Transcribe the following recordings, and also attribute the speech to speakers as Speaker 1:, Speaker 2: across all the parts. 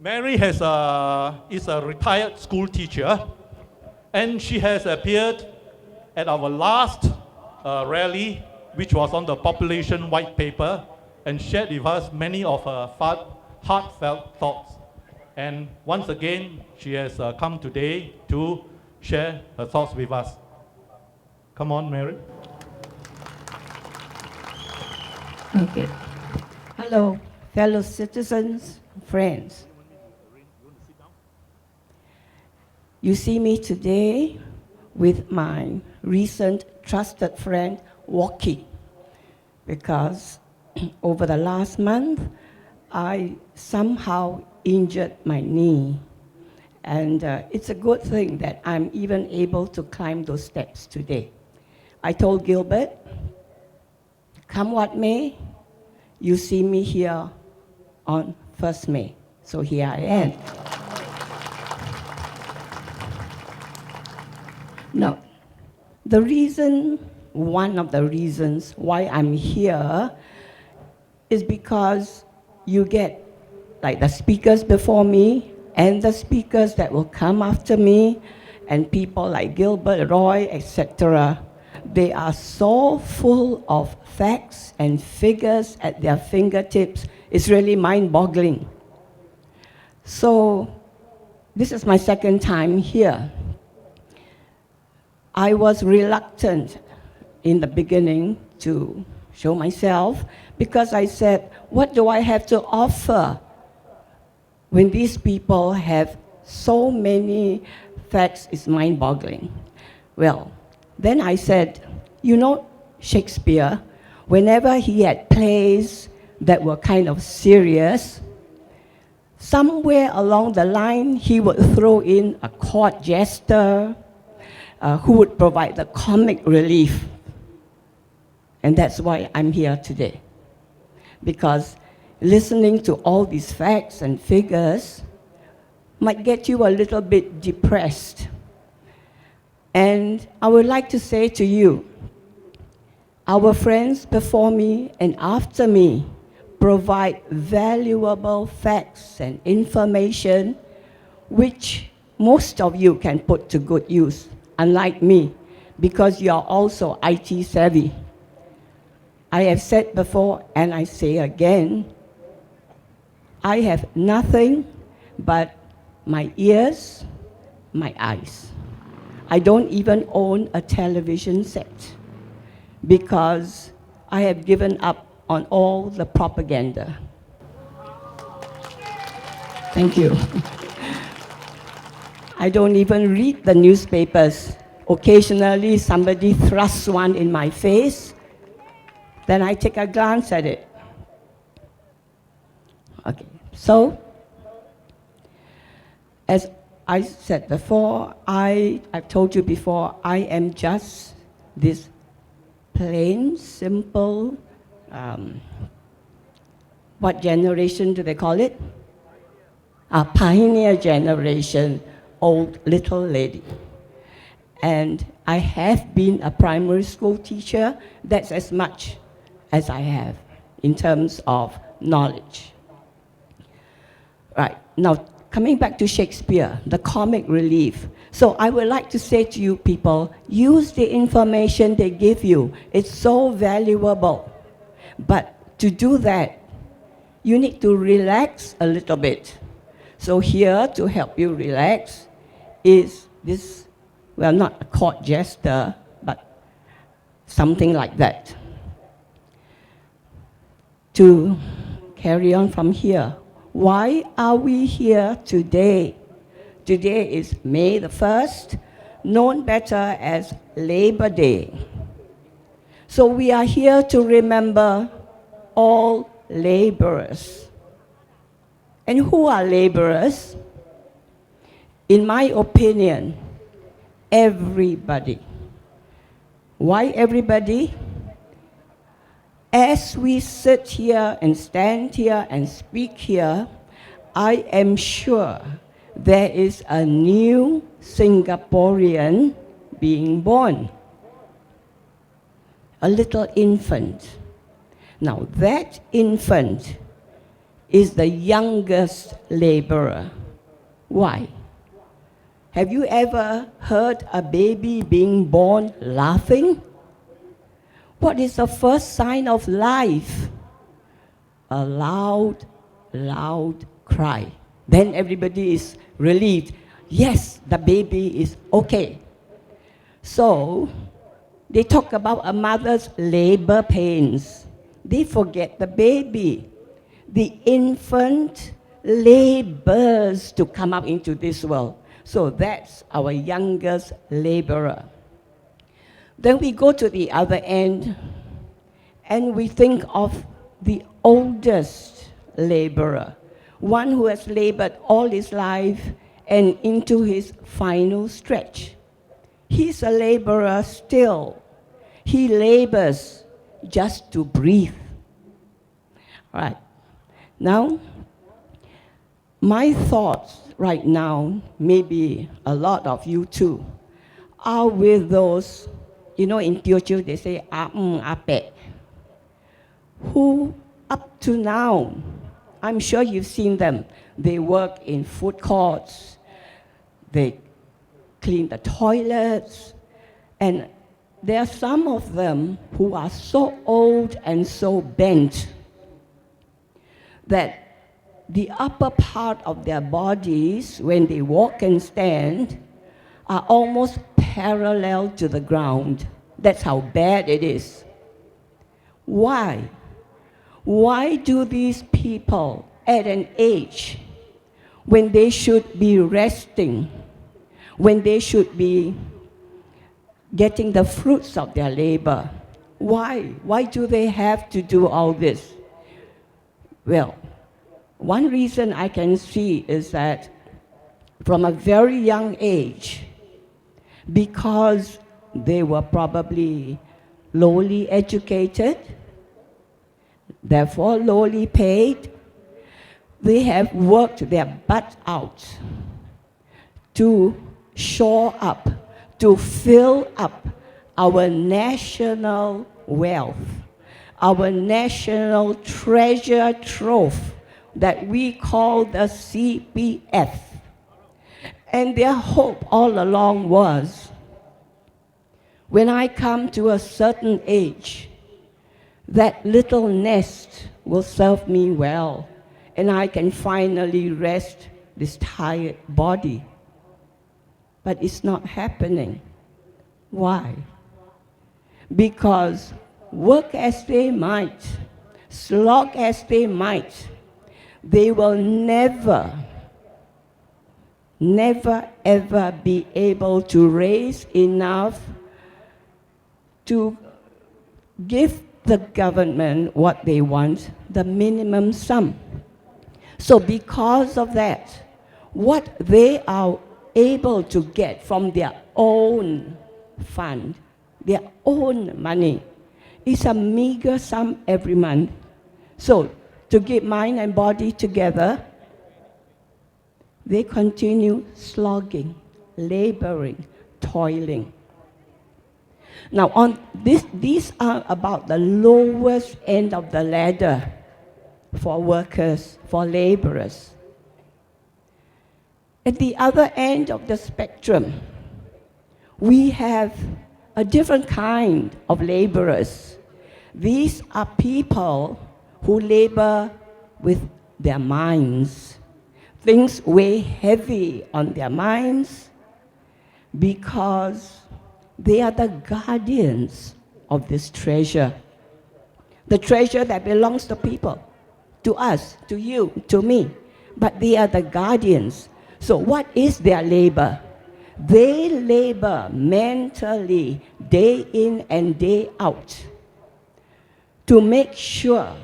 Speaker 1: Mary is a retired school teacher, and she has appeared at our last rally, which was on the population white paper, and shared with us many of her heartfelt thoughts. And once again, she has come today to share her thoughts with us. Come on, Mary.
Speaker 2: Okay. Hello, fellow citizens, friends. You see me today with my recent trusted friend walking, because over the last month, I somehow injured my knee. And it's a good thing that I'm even able to climb those steps today. I told Gilbert, come what may, you see me here on 1st May. So here I am. Now, one of the reasons why I'm here is because you get, like the speakers before me and the speakers that will come after me, and people like Gilbert, Roy, etc., they are so full of facts and figures at their fingertips. It's really mind-boggling. So this is my second time here. I was reluctant in the beginning to show myself because I said, what do I have to offer when these people have so many facts? It's mind-boggling. Well, then I said, you know, Shakespeare, whenever he had plays that were kind of serious, somewhere along the line, he would throw in a court jester who would provide the comic relief. And that's why I'm here today. Because listening to all these facts and figures might get you a little bit depressed. And I would like to say to you, our friends before me and after me provide valuable facts and information which most of you can put to good use, unlike me, because you are also IT savvy. I have said before, and I say again, I have nothing but my ears, my eyes. I don't even own a television set because I have given up on all the propaganda. Thank you. I don't even read the newspapers. Occasionally, somebody thrusts one in my face, then I take a glance at it. Okay, so, as I said before, I've told you before, I am just this plain, simple, what generation do they call it? A pioneer generation, old little lady. And I have been a primary school teacher. That's as much as I have in terms of knowledge. Right, now coming back to Shakespeare, the comic relief. So I would like to say to you people, use the information they give you. It's so valuable. But to do that, you need to relax a little bit. So here to help you relax is this, well, not a court jester, but something like that. To carry on from here, why are we here today? Today is May the 1st, known better as Labor Day. So we are here to remember all laborers. And who are laborers? In my opinion, everybody. Why everybody? As we sit here and stand here and speak here, I am sure there is a new Singaporean being born, a little infant. Now that infant is the youngest laborer. Why? Have you ever heard a baby being born laughing? What is the first sign of life? A loud, loud cry. Then everybody is relieved. Yes, the baby is okay. So, they talk about a mother's labor pains. They forget the baby. The infant labors to come up into this world. So that's our youngest laborer. Then we go to the other end, and we think of the oldest laborer, one who has labored all his life and into his final stretch. He's a laborer still. He labors just to breathe. All right. Now, my thoughts right now, maybe a lot of you too, are with those, in Teochew they say, ape, who up to now, I'm sure you've seen them, they work in food courts, they clean the toilets, and there are some of them who are so old and so bent that the upper part of their bodies, when they walk and stand, are almost parallel to the ground. That's how bad it is. Why? Why do these people at an age when they should be resting, when they should be getting the fruits of their labor, why? Why do they have to do all this? Well, one reason I can see is that from a very young age, because they were probably lowly educated, therefore lowly paid, they have worked their butt out to shore up, to fill up our national wealth, our national treasure trove that we call the CPF. And their hope all along was, when I come to a certain age, that little nest will serve me well, and I can finally rest this tired body. But it's not happening. Why? Because work as they might, slog as they might, they will never ever be able to raise enough to give the government what they want, the minimum sum. So because of that, what they are able to get from their own fund, their own money, is a meager sum every month. So to keep mind and body together, they continue slogging, laboring, toiling. Now, these are about the lowest end of the ladder for workers, for laborers. At the other end of the spectrum, we have a different kind of laborers. These are people who labor with their minds. Things weigh heavy on their minds because they are the guardians of this treasure. The treasure that belongs to people, to us, to you, to me. But they are the guardians. So what is their labor? They labor mentally, day in and day out, to make sure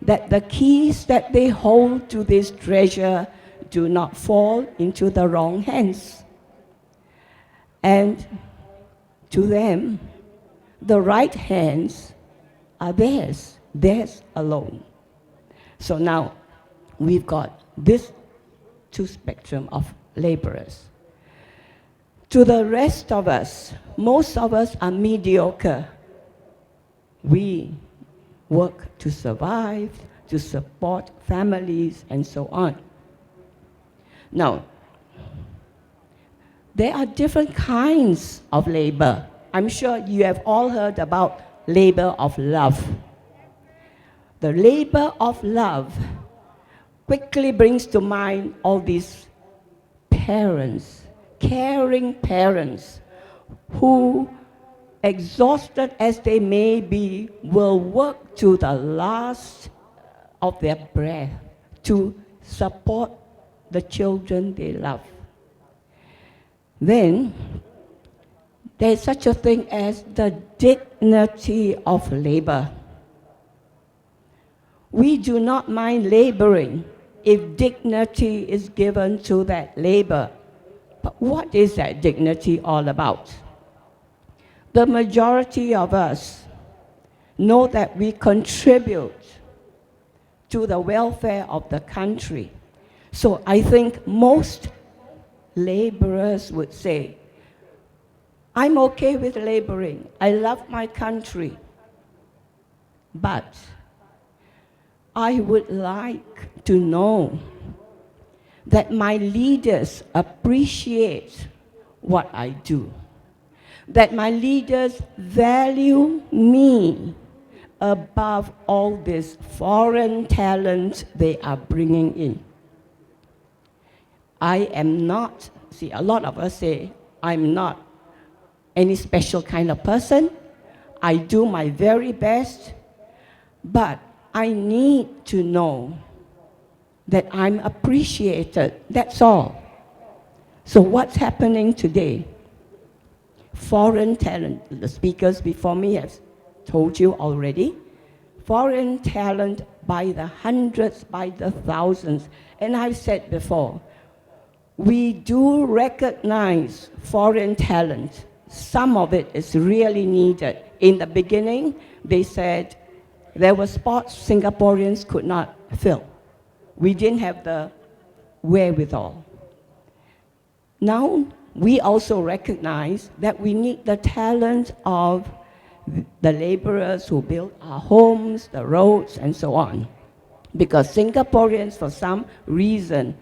Speaker 2: that the keys that they hold to this treasure do not fall into the wrong hands. And to them, the right hands are theirs alone. So now we've got this two spectrum of laborers. To the rest of us, most of us are mediocre. We work to survive, to support families and so on. Now, there are different kinds of labor. I'm sure you have all heard about labor of love. The labor of love quickly brings to mind all these parents, caring parents, who, exhausted as they may be, will work to the last of their breath to support the children they love. Then, there's such a thing as the dignity of labor. We do not mind laboring if dignity is given to that labor. But what is that dignity all about? The majority of us know that we contribute to the welfare of the country. So I think most laborers would say, I'm okay with laboring. I love my country. But I would like to know that my leaders appreciate what I do, that my leaders value me above all this foreign talent they are bringing in. I am not, see, a lot of us say, I'm not any special kind of person. I do my very best, but I need to know that I'm appreciated. That's all. So what's happening today? Foreign talent, the speakers before me have told you already, foreign talent by the hundreds, by the thousands. And I've said before, we do recognize foreign talent. Some of it is really needed. In the beginning, they said there were spots Singaporeans could not fill. We didn't have the wherewithal. Now, we also recognize that we need the talent of the laborers who build our homes, the roads, and so on. Because Singaporeans, for some reason,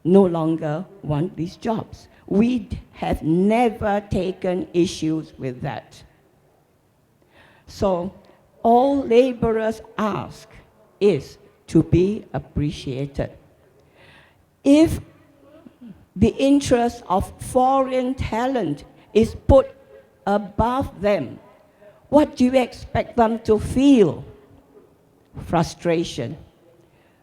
Speaker 2: no longer want these jobs. We have never taken issues with that. So all laborers ask is to be appreciated. If the interest of foreign talent is put above them, what do you expect them to feel? Frustration.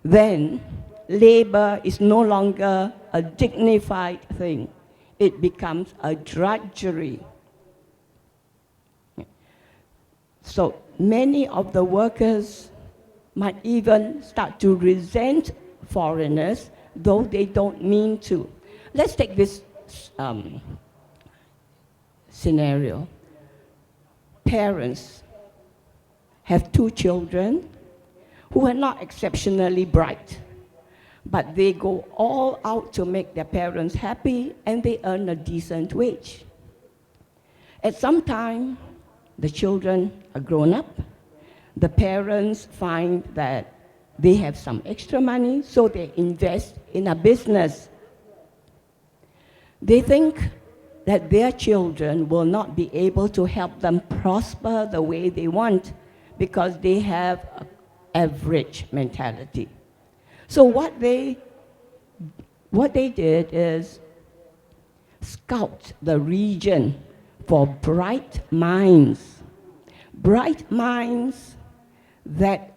Speaker 2: Then labor is no longer a dignified thing. It becomes a drudgery. So many of the workers might even start to resent foreigners, though they don't mean to. Let's take this scenario. Parents have 2 children who are not exceptionally bright, but they go all out to make their parents happy, and they earn a decent wage. At some time, the children are grown up. The parents find that they have some extra money, so they invest in a business. They think that their children will not be able to help them prosper the way they want because they have an average mentality. So what they did is scout the region for bright minds that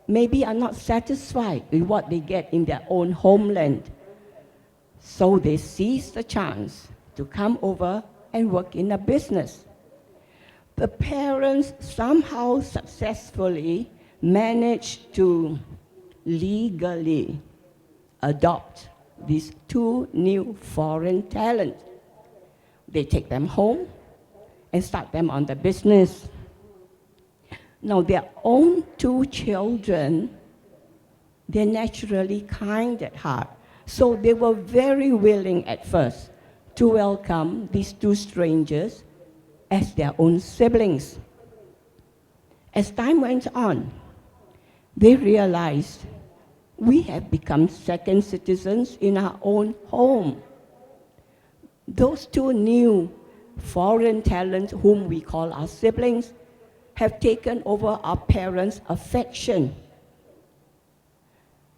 Speaker 2: maybe are not satisfied with what they get in their own homeland. So they seize the chance to come over and work in a business. The parents somehow successfully managed to legally adopt these 2 new foreign talents. They take them home and start them on the business. Now, their own 2 children, they're naturally kind at heart. So they were very willing at first to welcome these 2 strangers as their own siblings. As time went on, they realized we have become second citizens in our own home. Those two new foreign talents, whom we call our siblings, have taken over our parents' affection.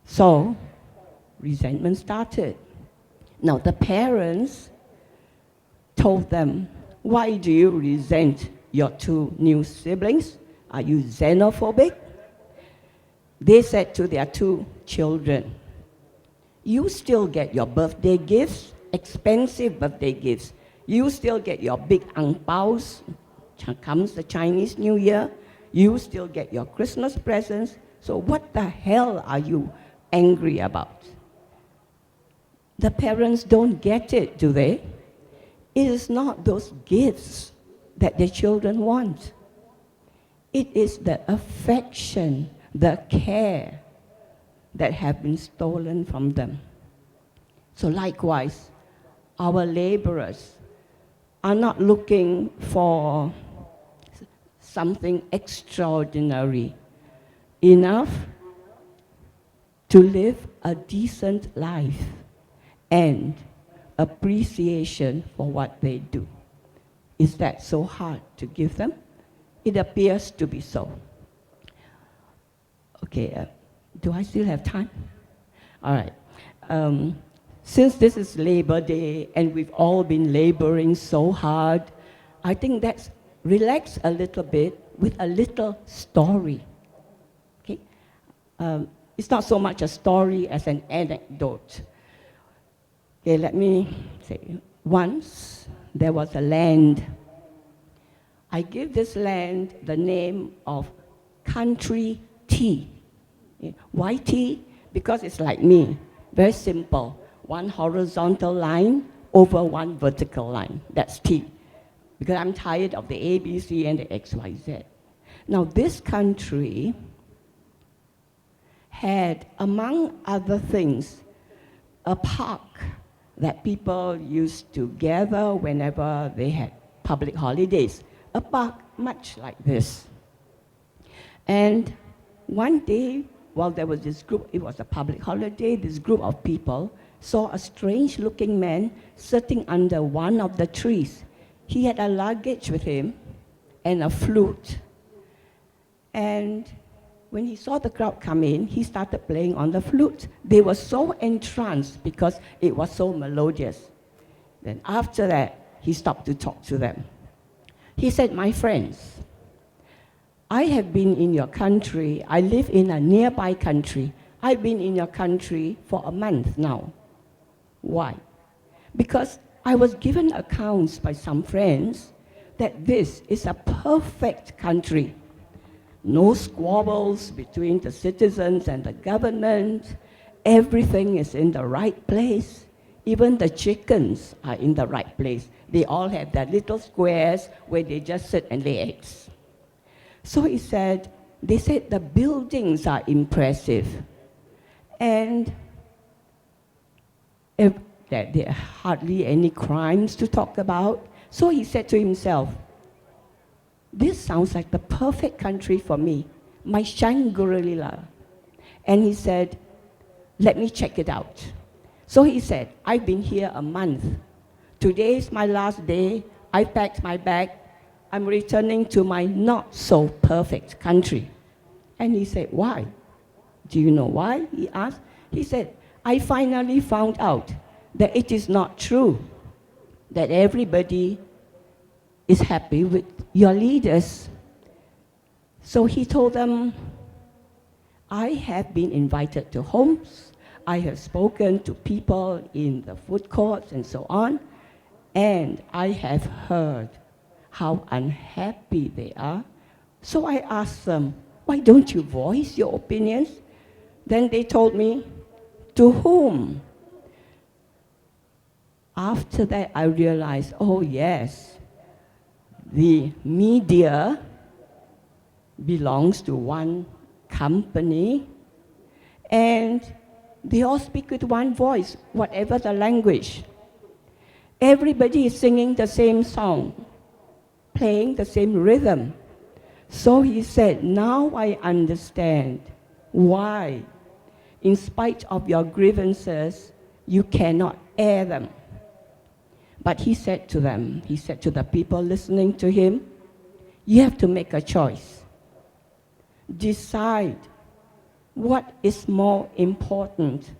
Speaker 2: So, resentment started. Now, the parents told them, why do you resent your two new siblings? Are you xenophobic? They said to their two children, you still get your birthday gifts, expensive birthday gifts. You still get your big ang paos. Comes the Chinese New Year. You still get your Christmas presents. So what the hell are you angry about? The parents don't get it, do they? It is not those gifts that the children want. It is the affection, the care that have been stolen from them. So likewise, our laborers are not looking for something extraordinary enough to live a decent life and appreciation for what they do. Is that so hard to give them? It appears to be so. Okay, do I still have time? All right. Since this is Labor Day and we've all been laboring so hard, I think let's relax a little bit with a little story. Okay? It's not so much a story as an anecdote. Okay, let me say, once there was a land. I give this land the name of Country T. Why T? Because it's like me, very simple. One horizontal line over one vertical line. That's T. Because I'm tired of the A, B, C, and the X, Y, Z. Now, this country had, among other things, a park that people used to gather whenever they had public holidays. A park much like this. And one day, while there was this group, it was a public holiday, this group of people saw a strange-looking man sitting under one of the trees. He had a luggage with him and a flute. And when he saw the crowd come in, he started playing on the flute. They were so entranced because it was so melodious. Then after that, he stopped to talk to them. He said, my friends, I have been in your country. I live in a nearby country. I've been in your country for a month now. Why? Because I was given accounts by some friends that this is a perfect country. No squabbles between the citizens and the government. Everything is in the right place. Even the chickens are in the right place. They all have their little squares where they just sit and lay eggs. So he said, they said the buildings are impressive. And that there are hardly any crimes to talk about. So he said to himself, this sounds like the perfect country for me, my Shangri-La. And he said, let me check it out. So he said, I've been here a month. Today is my last day. I packed my bag. I'm returning to my not so perfect country. And he said, why? Do you know why? He asked. He said, I finally found out that it is not true that everybody is happy with your leaders. So he told them, I have been invited to homes. I have spoken to people in the food courts and so on. And I have heard how unhappy they are. So I asked them, why don't you voice your opinions? Then they told me, to whom? After that, I realized, oh yes, the media belongs to one company, and they all speak with one voice, whatever the language. Everybody is singing the same song, playing the same rhythm. So he said, now I understand Why, in spite of your grievances, you cannot air them? But he said to them, he said to the people listening to him, you have to make a choice. Decide what is more important.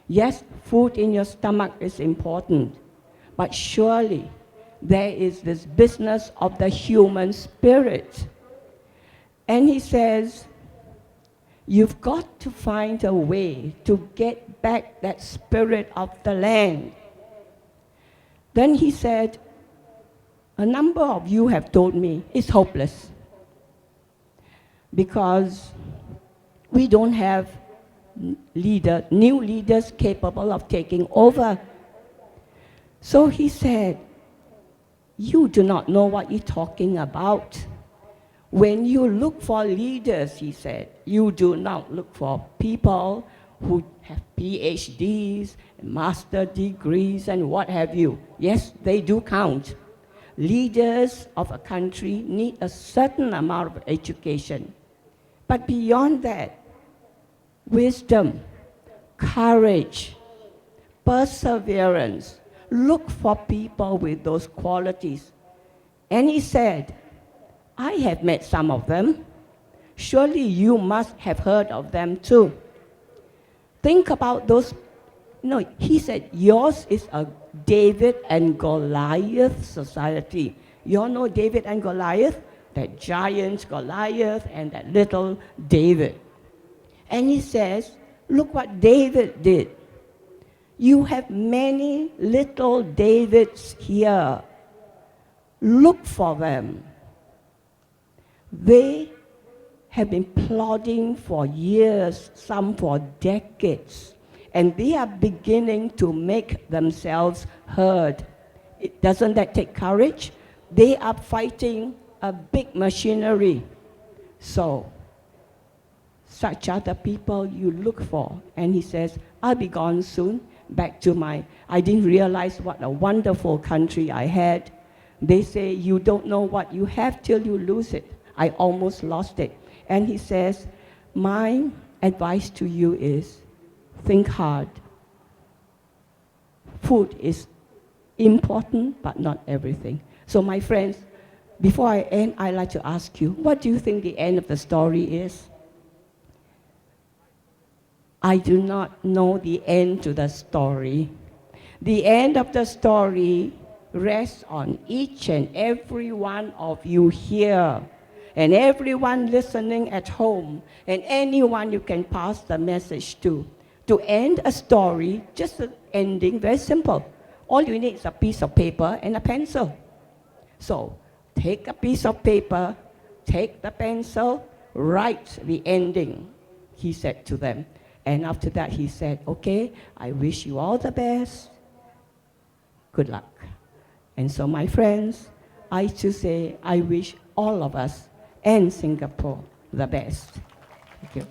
Speaker 2: Yes, food in your stomach is important, but surely there is this business of the human spirit. And he says, you've got to find a way to get back that spirit of the land. Then he said, a number of you have told me it's hopeless because we don't have new leaders capable of taking over. So he said, you do not know what you're talking about. When you look for leaders, he said, you do not look for people who have PhDs, master degrees, and what have you. Yes, they do count. Leaders of a country need a certain amount of education. But beyond that, wisdom, courage, perseverance. Look for people with those qualities. And he said, I have met some of them. Surely you must have heard of them too. Think about those. No, he said, yours is a David and Goliath society. You all know David and Goliath? That giant Goliath and that little David. And he says, look what David did. You have many little Davids here. Look for them. They have been plodding for years, some for decades, and they are beginning to make themselves heard. Doesn't that take courage? They are fighting a big machinery. So, such are the people you look for. And he says, I'll be gone soon, back to I didn't realize what a wonderful country I had. They say, you don't know what you have till you lose it. I almost lost it. And he says, my advice to you is, think hard. Food is important, but not everything. So my friends, before I end, I'd like to ask you, what do you think the end of the story is? I do not know the end to the story. The end of the story rests on each and every one of you here, and everyone listening at home, and anyone you can pass the message to. To end a story, just an ending, very simple. All you need is a piece of paper and a pencil. So, take a piece of paper, take the pencil, write the ending, he said to them. And after that, he said, okay, I wish you all the best. Good luck. And so, my friends, I too say, I wish all of us and Singapore the best. Thank you.